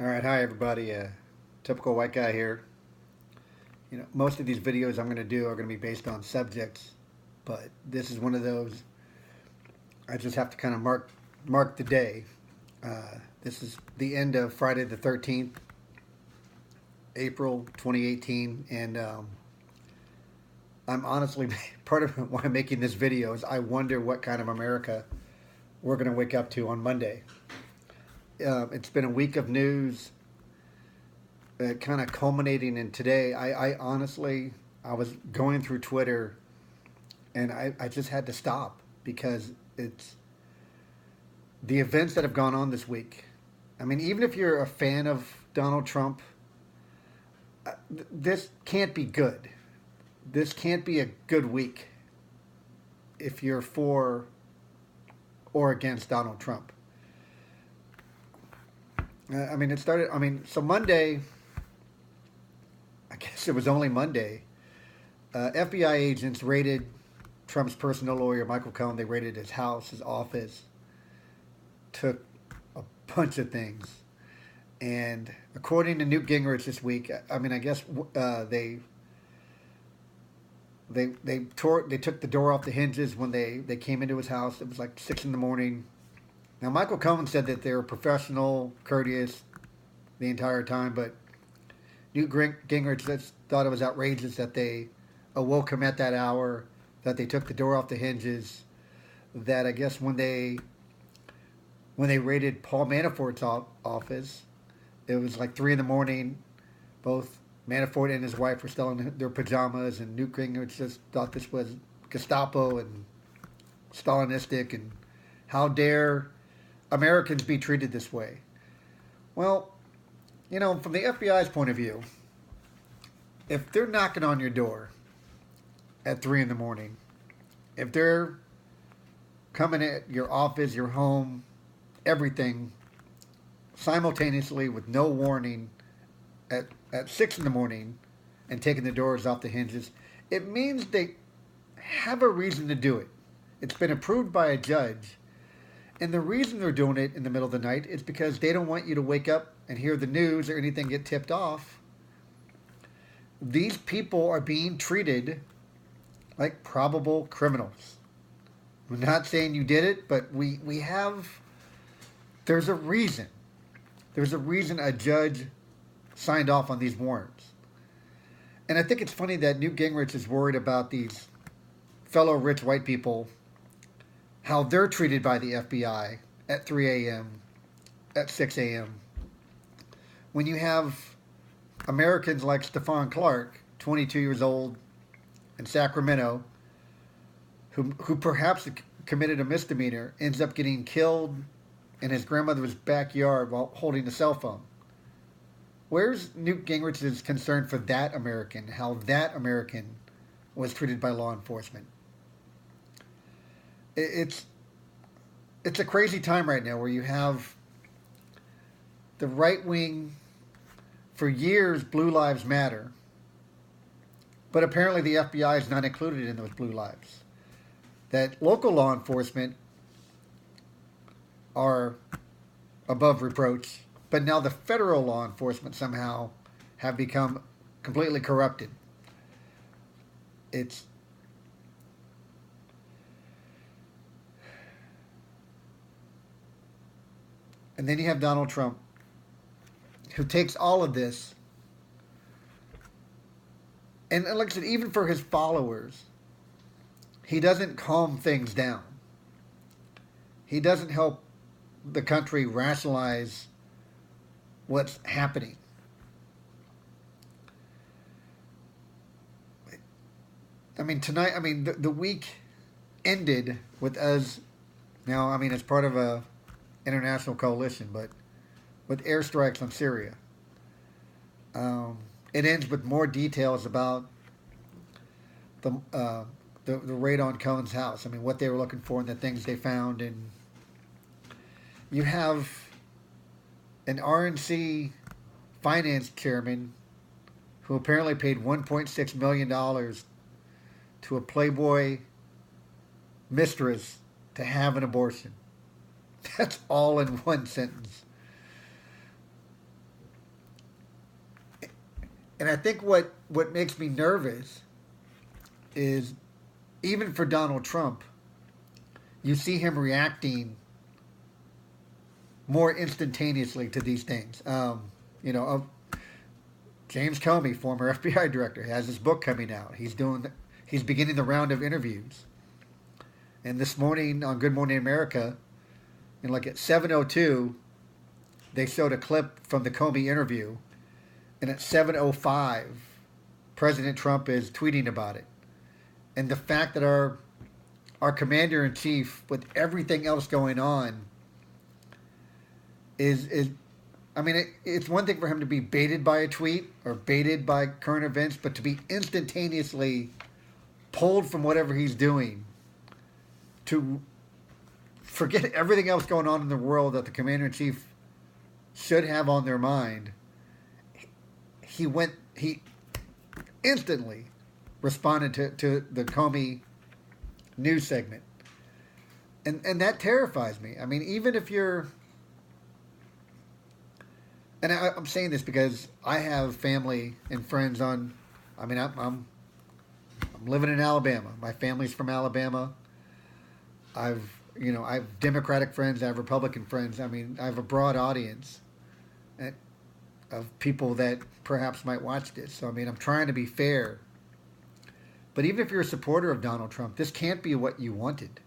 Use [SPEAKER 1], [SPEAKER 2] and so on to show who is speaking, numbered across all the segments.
[SPEAKER 1] All right, hi everybody. Typical white guy here. Most of these videos I'm going to do are going to be based on subjects, but this is one of those. I just have to kind of mark the day. This is the end of Friday the 13th, April 2018, and I'm honestly part of why I'm making this video is I wonder what kind of America we're going to wake up to on Monday. It's been a week of news kind of culminating in today. I honestly, I was going through Twitter and I just had to stop because it's the events that have gone on this week. I mean, even if you're a fan of Donald Trump, this can't be good. This can't be a good week if you're for or against Donald Trump. I mean, it started, so Monday, I guess it was only Monday, FBI agents raided Trump's personal lawyer, Michael Cohen. They raided his house, his office, took a bunch of things. And according to Newt Gingrich this week, I mean, I guess they took the door off the hinges when they came into his house. It was like 6 in the morning. Now, Michael Cohen said that they were professional, courteous the entire time, but Newt Gingrich just thought it was outrageous that they awoke him at that hour, that they took the door off the hinges, that I guess when they raided Paul Manafort's office, it was like 3 in the morning. Both Manafort and his wife were still in their pajamas, and Newt Gingrich just thought this was Gestapo and Stalinistic, and how dare Americans be treated this way? Well, from the FBI's point of view, if they're knocking on your door at 3 in the morning, if they're coming at your office, your home, everything simultaneously with no warning at 6 in the morning and taking the doors off the hinges, it means they have a reason to do it. It's been approved by a judge. And the reason they're doing it in the middle of the night is because they don't want you to wake up and hear the news or anything get tipped off. These people are being treated like probable criminals. I'm not saying you did it, but we have, there's a reason. There's a reason a judge signed off on these warrants. And I think it's funny that Newt Gingrich is worried about these fellow rich white people, how they're treated by the FBI at 3 a.m., at 6 a.m. When you have Americans like Stephon Clark, 22 years old, in Sacramento, who perhaps committed a misdemeanor, ends up getting killed in his grandmother's backyard while holding a cell phone. Where's Newt Gingrich's concern for that American, how that American was treated by law enforcement? It's a crazy time right now where you have the right wing, for years, Blue Lives Matter, but apparently the FBI is not included in those blue lives. That local law enforcement are above reproach, but now the federal law enforcement somehow have become completely corrupted. It's And then you have Donald Trump, who takes all of this, and like I said, even for his followers, he doesn't calm things down. He doesn't help the country rationalize what's happening. I mean, tonight, the week ended with us, now, as part of a international coalition, but with airstrikes on Syria. It ends with more details about the raid on Cohen's house. What they were looking for and the things they found. And you have an RNC finance chairman who apparently paid $1.6 million to a Playboy mistress to have an abortion. That's all in one sentence. And I think what makes me nervous is even for Donald Trump, you see him reacting more instantaneously to these things. You know, James Comey, former FBI director, has his book coming out. He's beginning the round of interviews. And this morning on Good Morning America, like at 7:02, they showed a clip from the Comey interview, and at 7:05, President Trump is tweeting about it. And the fact that our commander in chief, with everything else going on, is I mean, it's one thing for him to be baited by a tweet or baited by current events, but to be instantaneously pulled from whatever he's doing to forget everything else going on in the world that the commander in chief should have on their mind. He instantly responded to the Comey news segment. And that terrifies me. I mean, even if you're, and I'm saying this because I have family and friends on, I mean, I'm living in Alabama. My family's from Alabama. I have Democratic friends. I have Republican friends. I mean, I have a broad audience of people that perhaps might watch this. So, I mean, I'm trying to be fair. But even if you're a supporter of Donald Trump, this can't be what you wanted.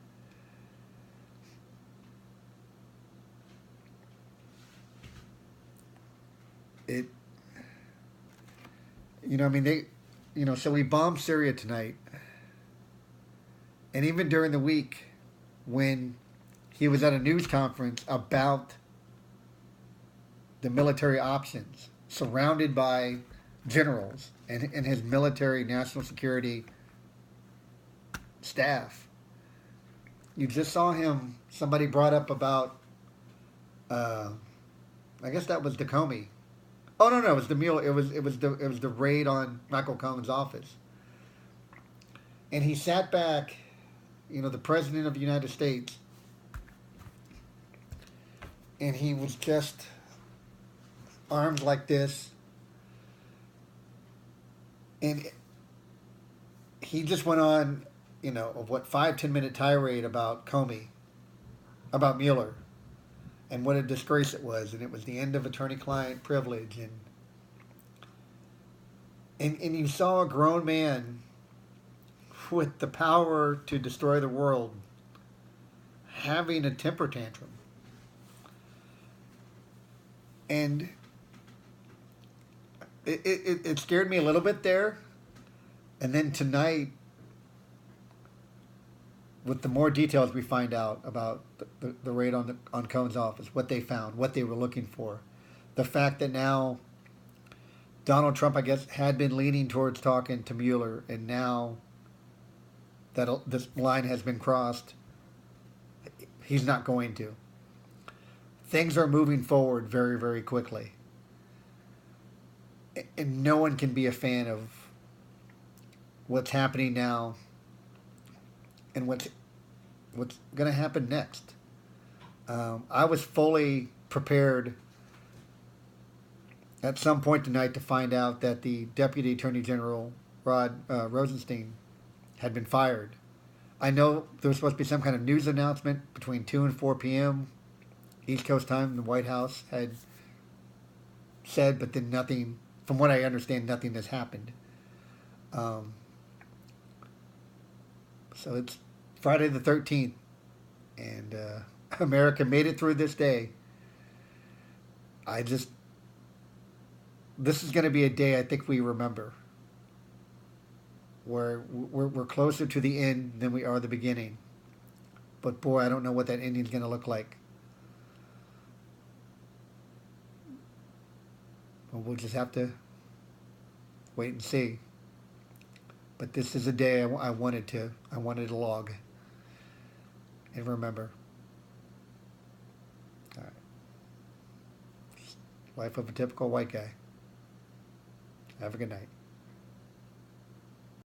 [SPEAKER 1] So we bombed Syria tonight. And even during the week when he was at a news conference about the military options, surrounded by generals and his military national security staff. You just saw him, somebody brought up about, I guess that was the Comey. Oh no, it was the Mueller. It was the raid on Michael Cohen's office. And he sat back, the president of the United States, and he was just arms like this, and he just went on, of what 5-10 minute tirade about Comey, about Mueller, and what a disgrace it was, and it was the end of attorney-client privilege, and you saw a grown man with the power to destroy the world having a temper tantrum. And it scared me a little bit there. And then tonight, with the more details we find out about the raid on Cohen's office, what they found, what they were looking for, the fact that now Donald Trump, I guess, had been leaning towards talking to Mueller, and now that this line has been crossed, he's not going to. Things are moving forward very, very quickly. And no one can be a fan of what's happening now and what's going to happen next. I was fully prepared at some point tonight to find out that the Deputy Attorney General, Rod Rosenstein, had been fired. I know there was supposed to be some kind of news announcement between 2 and 4 p.m. East Coast time. The White House had said, but then nothing, from what I understand, nothing has happened. So it's Friday the 13th, and America made it through this day. This is going to be a day I think we remember, where we're closer to the end than we are the beginning. But boy, I don't know what that ending's going to look like. Well, we'll just have to wait and see. But this is a day I wanted to log and remember. All right. Life of a typical white guy. Have a good night.